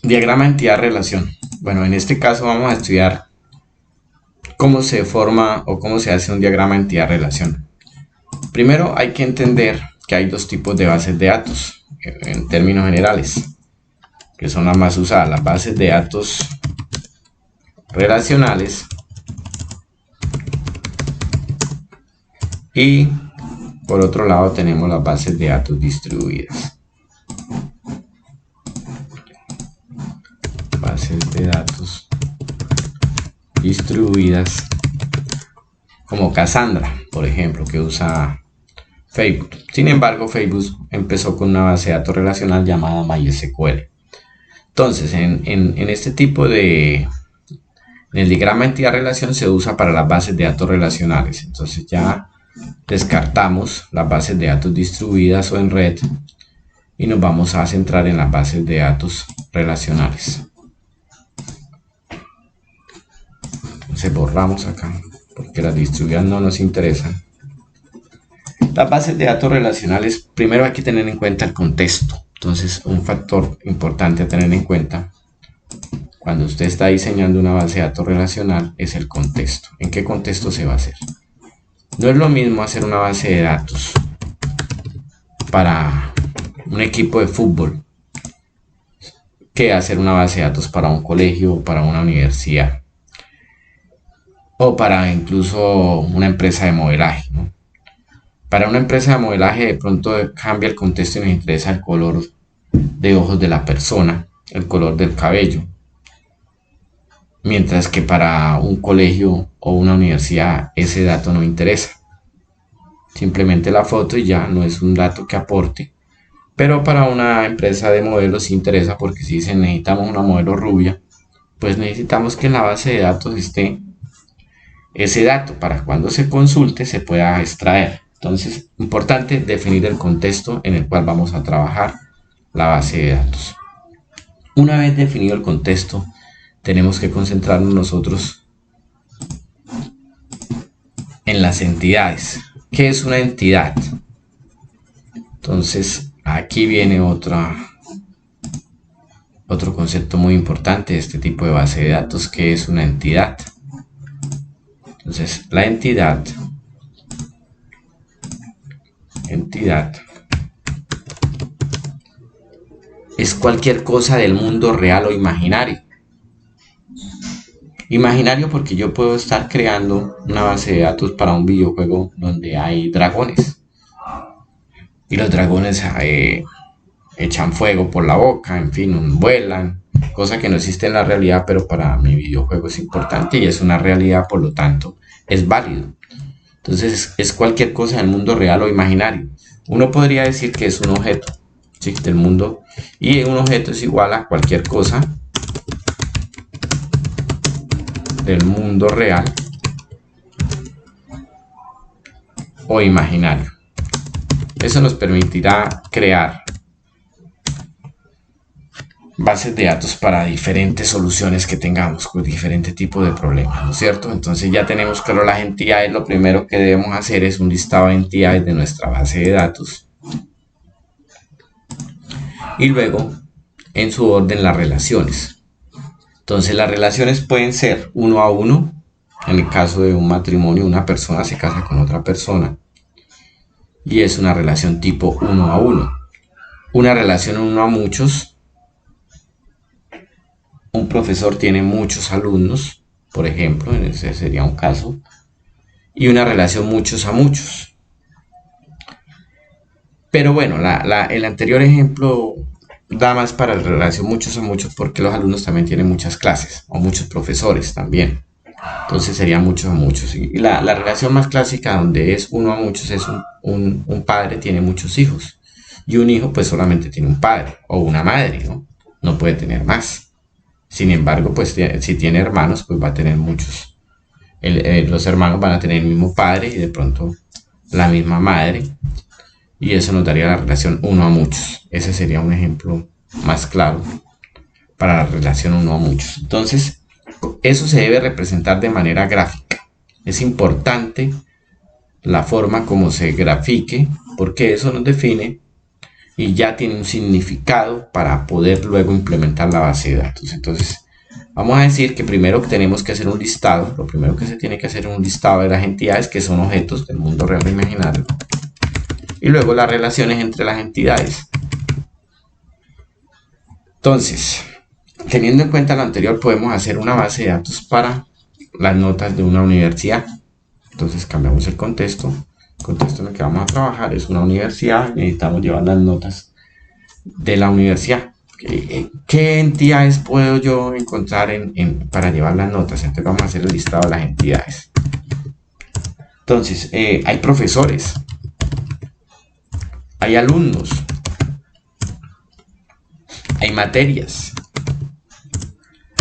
Diagrama entidad-relación. Bueno, en este caso vamos a estudiar cómo se forma o cómo se hace un diagrama entidad-relación. Primero hay que entender que hay dos tipos de bases de datos en términos generales, que son las más usadas: las bases de datos relacionales y por otro lado tenemos las bases de datos distribuidas. Bases de datos distribuidas como Cassandra, por ejemplo, que usa Facebook. Sin embargo, Facebook empezó con una base de datos relacional llamada MySQL. Entonces, en este tipo en el diagrama entidad-relación se usa para las bases de datos relacionales. Entonces ya descartamos las bases de datos distribuidas o en red y nos vamos a centrar en las bases de datos relacionales. Entonces borramos acá porque las distribuidas no nos interesan. Las bases de datos relacionales, primero hay que tener en cuenta el contexto. Entonces, un factor importante a tener en cuenta cuando usted está diseñando una base de datos relacional es el contexto. ¿En qué contexto se va a hacer? No es lo mismo hacer una base de datos para un equipo de fútbol que hacer una base de datos para un colegio o para una universidad o para incluso una empresa de modelaje, ¿no? Para una empresa de modelaje de pronto cambia el contexto y nos interesa el color de ojos de la persona, el color del cabello. Mientras que para un colegio o una universidad ese dato no interesa. Simplemente la foto y ya, no es un dato que aporte. Pero para una empresa de modelos sí interesa, porque si dicen necesitamos una modelo rubia, pues necesitamos que en la base de datos esté ese dato para cuando se consulte se pueda extraer. Entonces, importante definir el contexto en el cual vamos a trabajar la base de datos. Una vez definido el contexto, tenemos que concentrarnos nosotros en las entidades. ¿Qué es una entidad? Entonces, aquí viene otro concepto muy importante de este tipo de base de datos, que es una entidad. Entonces, la entidad es cualquier cosa del mundo real o imaginario. Imaginario porque yo puedo estar creando una base de datos para un videojuego donde hay dragones. Y los dragones echan fuego por la boca, en fin, vuelan, cosa que no existe en la realidad, pero para mi videojuego es importante y es una realidad, por lo tanto, es válido. Entonces, es cualquier cosa del mundo real o imaginario. Uno podría decir que es un objeto, ¿sí?, del mundo, y un objeto es igual a cualquier cosa del mundo real o imaginario. Eso nos permitirá crear bases de datos para diferentes soluciones que tengamos con diferentes tipos de problemas, ¿no es cierto? Entonces ya tenemos claro las entidades. Lo primero que debemos hacer es un listado de entidades de nuestra base de datos y luego en su orden las relaciones. Entonces las relaciones pueden ser uno a uno. En el caso de un matrimonio, una persona se casa con otra persona y es una relación tipo uno a uno. Una relación uno a muchos: un profesor tiene muchos alumnos, por ejemplo, ese sería un caso. Y una relación muchos a muchos. Pero bueno, el anterior ejemplo da más para la relación muchos a muchos porque los alumnos también tienen muchas clases o muchos profesores también. Entonces sería muchos a muchos. Y la relación más clásica donde es uno a muchos es un padre tiene muchos hijos y un hijo pues solamente tiene un padre o una madre, ¿no? No puede tener más. Sin embargo, pues si tiene hermanos, pues va a tener muchos. Los hermanos van a tener el mismo padre y de pronto la misma madre. Y eso nos daría la relación uno a muchos. Ese sería un ejemplo más claro para la relación uno a muchos. Entonces, eso se debe representar de manera gráfica. Es importante la forma como se grafique, porque eso nos define y ya tiene un significado para poder luego implementar la base de datos. Entonces, vamos a decir que primero tenemos que hacer un listado. Lo primero que se tiene que hacer es un listado de las entidades que son objetos del mundo real e imaginario. Y luego las relaciones entre las entidades. Entonces, teniendo en cuenta lo anterior, podemos hacer una base de datos para las notas de una universidad. Entonces cambiamos el contexto. El contexto en el que vamos a trabajar es una universidad. Necesitamos llevar las notas de la universidad. ¿Qué entidades puedo yo encontrar para llevar las notas? Entonces vamos a hacer el listado de las entidades. Entonces, hay profesores, hay alumnos, hay materias,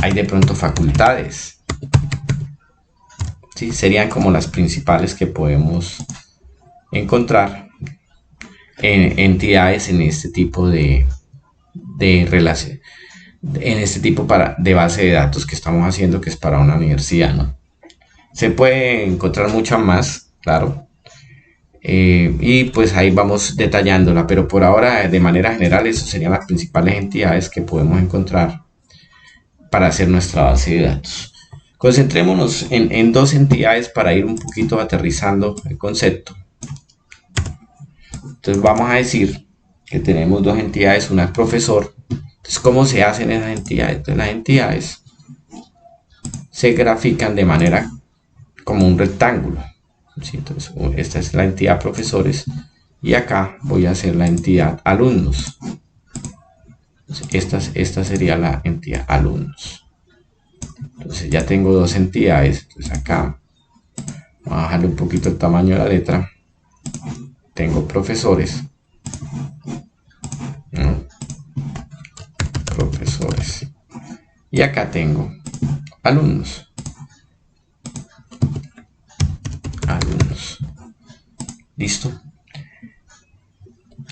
hay de pronto facultades. ¿Sí? Serían como las principales que podemos encontrar en entidades en este tipo de relación, en este tipo de base de datos que estamos haciendo, que es para una universidad, ¿no? Se puede encontrar muchas más, claro, y pues ahí vamos detallándola, pero por ahora de manera general esas serían las principales entidades que podemos encontrar para hacer nuestra base de datos. Concentrémonos en dos entidades para ir un poquito aterrizando el concepto. Entonces vamos a decir que tenemos dos entidades, una es profesor. Entonces, ¿cómo se hacen esas entidades? Entonces, las entidades se grafican de manera como un rectángulo. ¿Sí? Entonces, esta es la entidad profesores y acá voy a hacer la entidad alumnos. Entonces, esta sería la entidad alumnos. Entonces ya tengo dos entidades. Entonces acá vamos a bajarle un poquito el tamaño de la letra. Tengo profesores, ¿no? Profesores, y acá tengo alumnos. ¿Listo?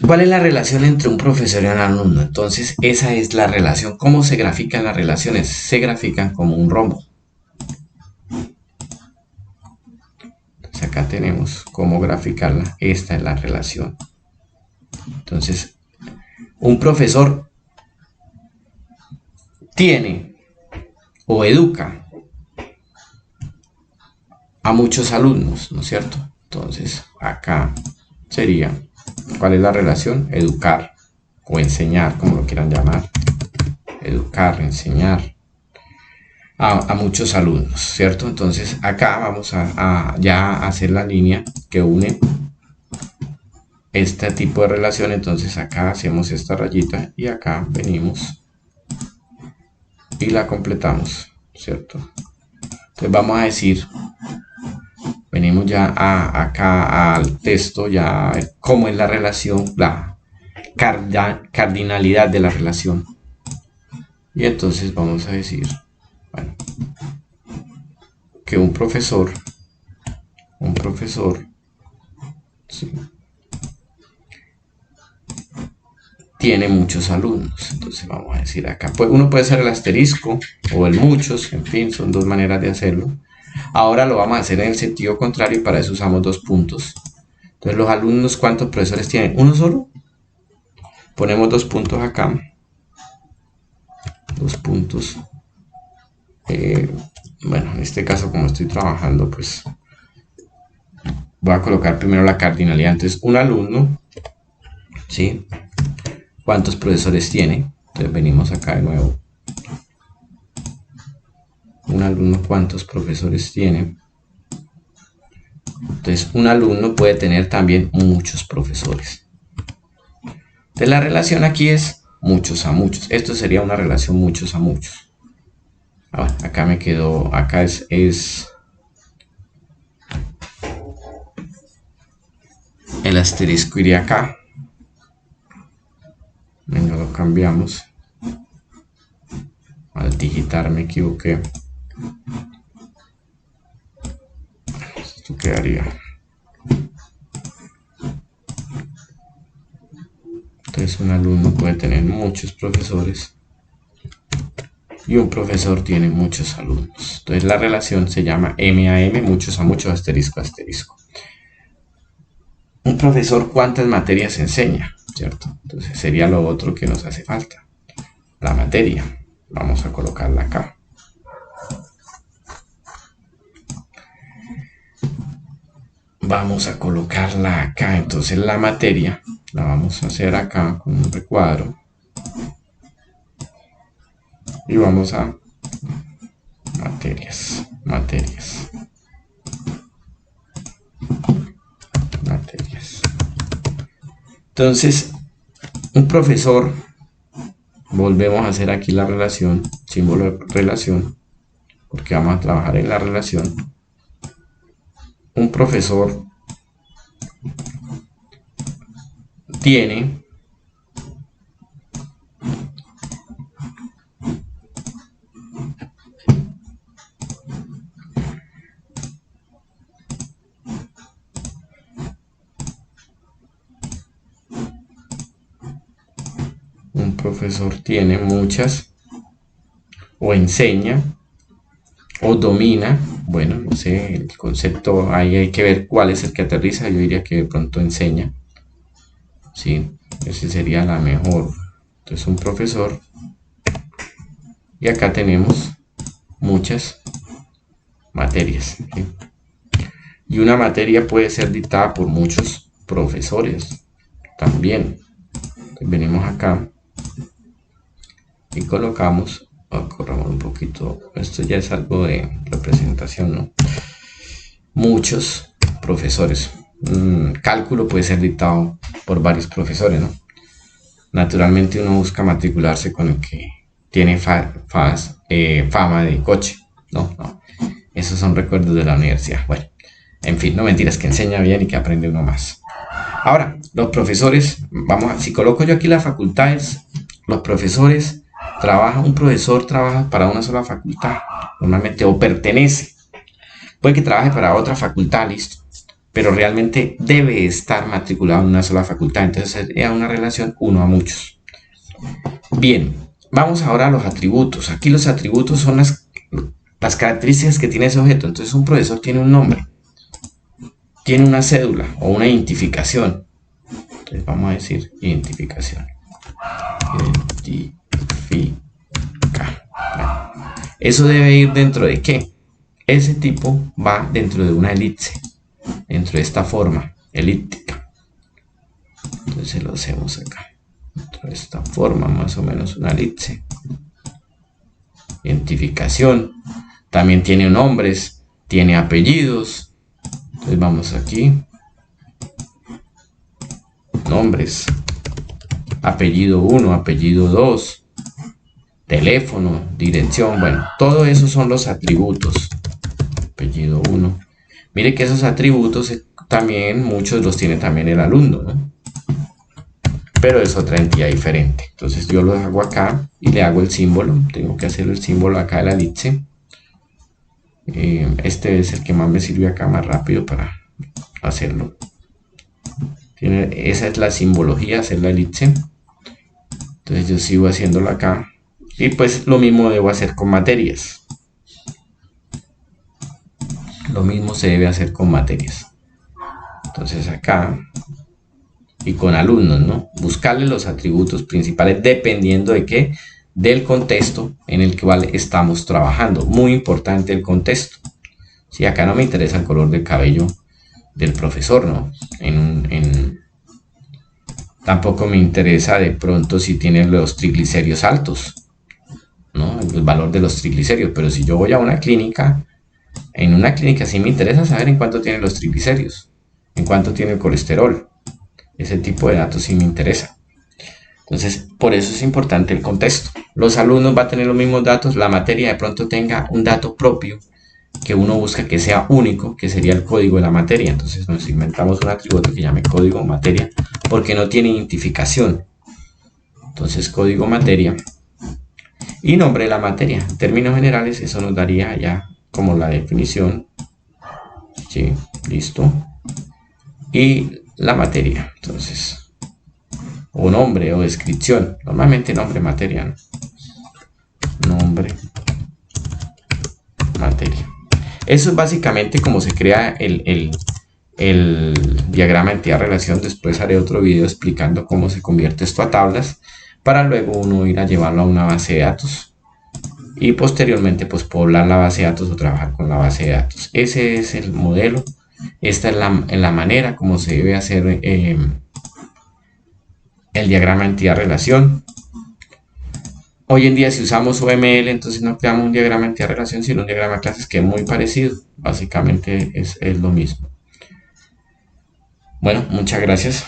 ¿Cuál es la relación entre un profesor y un alumno? Entonces esa es la relación. ¿Cómo se grafican las relaciones? Se grafican como un rombo. Entonces acá tenemos cómo graficarla. Esta es la relación. Entonces un profesor tiene o educa a muchos alumnos, ¿no es cierto? Entonces acá sería, ¿cuál es la relación? Educar o enseñar, como lo quieran llamar. Educar, enseñar a muchos alumnos, ¿cierto? Entonces acá vamos a ya hacer la línea que une este tipo de relación. Entonces acá hacemos esta rayita y acá venimos y la completamos, ¿cierto? Entonces vamos a decir, venimos ya acá al texto, ya cómo es la relación, la cardinalidad de la relación. Y entonces vamos a decir, bueno, que un profesor, ¿sí?, tiene muchos alumnos. Entonces vamos a decir acá, pues uno puede hacer el asterisco o el muchos, en fin, son dos maneras de hacerlo. Ahora lo vamos a hacer en el sentido contrario y para eso usamos dos puntos. Entonces los alumnos, ¿cuántos profesores tienen? ¿Uno solo? Ponemos dos puntos acá. Dos puntos. Bueno, en este caso como estoy trabajando, pues voy a colocar primero la cardinalidad. Entonces un alumno, ¿sí?, ¿cuántos profesores tiene? Entonces venimos acá de nuevo. Un alumno, ¿cuántos profesores tiene? Entonces un alumno puede tener también muchos profesores. Entonces la relación aquí es muchos a muchos. Esto sería una relación muchos a muchos. Ahora, acá me quedó, acá es el asterisco iría acá. Venga, lo cambiamos. Al digitar me equivoqué. Esto quedaría. Entonces un alumno puede tener muchos profesores. y un profesor tiene muchos alumnos. Entonces la relación se llama M a M, muchos a muchos, asterisco a asterisco. Un profesor, ¿cuántas materias enseña? ¿Cierto? Entonces sería lo otro que nos hace falta. La materia. Vamos a colocarla acá. Vamos a colocarla acá. Entonces la materia la vamos a hacer acá con un recuadro. Y vamos a materias. Entonces, un profesor, volvemos a hacer aquí la relación, símbolo de relación, porque vamos a trabajar en la relación. Un profesor tiene muchas, o enseña, o domina, bueno, no sé, el concepto, ahí hay que ver cuál es el que aterriza, yo diría que de pronto enseña, ¿sí? Ese sería la mejor. Entonces un profesor, y acá tenemos muchas materias, ¿sí? Y una materia puede ser dictada por muchos profesores también. Entonces venimos acá y colocamos, corramos un poquito, esto ya es algo de representación, ¿no? Muchos profesores. Cálculo puede ser dictado por varios profesores, ¿no? Naturalmente uno busca matricularse con el que tiene fama de coche, ¿no? Esos son recuerdos de la universidad. Bueno, en fin, no mentiras, que enseña bien y que aprende uno más. Ahora, los profesores, si coloco yo aquí las facultades, los profesores un profesor trabaja para una sola facultad, normalmente, o pertenece. Puede que trabaje para otra facultad, listo, pero realmente debe estar matriculado en una sola facultad, entonces sería una relación uno a muchos. Bien, vamos ahora a los atributos. Aquí los atributos son las características que tiene ese objeto. Entonces un profesor tiene un nombre, tiene una cédula o una identificación. Entonces vamos a decir identificación. Eso debe ir dentro de ¿qué? Ese tipo va dentro de una elipse, dentro de esta forma elíptica. Entonces lo hacemos acá, dentro de esta forma, más o menos una elipse. Identificación. También tiene nombres, tiene apellidos. Entonces vamos aquí. Nombres. Apellido 1, apellido 2. Teléfono, dirección, bueno, todo eso son los atributos. Apellido 1. Mire que esos atributos también, muchos los tiene también el alumno, ¿no? Pero es otra entidad diferente. Entonces yo lo hago acá y le hago el símbolo. Tengo que hacer el símbolo acá de la elipse. Este es el que más me sirve acá más rápido para hacerlo. Esa es la simbología, hacer la elipse. Entonces yo sigo haciéndolo acá. Y pues lo mismo debo hacer con materias. Lo mismo se debe hacer con materias. Entonces acá, y con alumnos, ¿no? Buscarle los atributos principales dependiendo de qué, del contexto en el cual estamos trabajando. Muy importante el contexto. Si acá no me interesa el color del cabello del profesor, ¿no? Tampoco me interesa de pronto si tiene los triglicéridos altos, ¿no? El valor de los triglicéridos. Pero si yo voy a una clínica, en una clínica sí me interesa saber en cuánto tienen los triglicéridos, en cuánto tiene el colesterol. Ese tipo de datos sí me interesa. Entonces, por eso es importante el contexto. Los alumnos van a tener los mismos datos, la materia de pronto tenga un dato propio que uno busca que sea único, que sería el código de la materia. Entonces nos inventamos un atributo que llame código materia, porque no tiene identificación. Entonces código materia y nombre de la materia. En términos generales, eso nos daría ya como la definición. Sí, listo. Y la materia, entonces, o nombre o descripción. Normalmente nombre, materia, ¿no? nombre, materia. Eso es básicamente como se crea el diagrama entidad-relación. Después haré otro video explicando cómo se convierte esto a tablas para luego uno ir a llevarlo a una base de datos y posteriormente pues poblar la base de datos o trabajar con la base de datos. Ese es el modelo. Esta es la manera como se debe hacer el diagrama entidad-relación. Hoy en día si usamos OML, entonces no creamos un diagrama entidad-relación, sino un diagrama de clases que es muy parecido. Básicamente es lo mismo. Bueno, muchas gracias.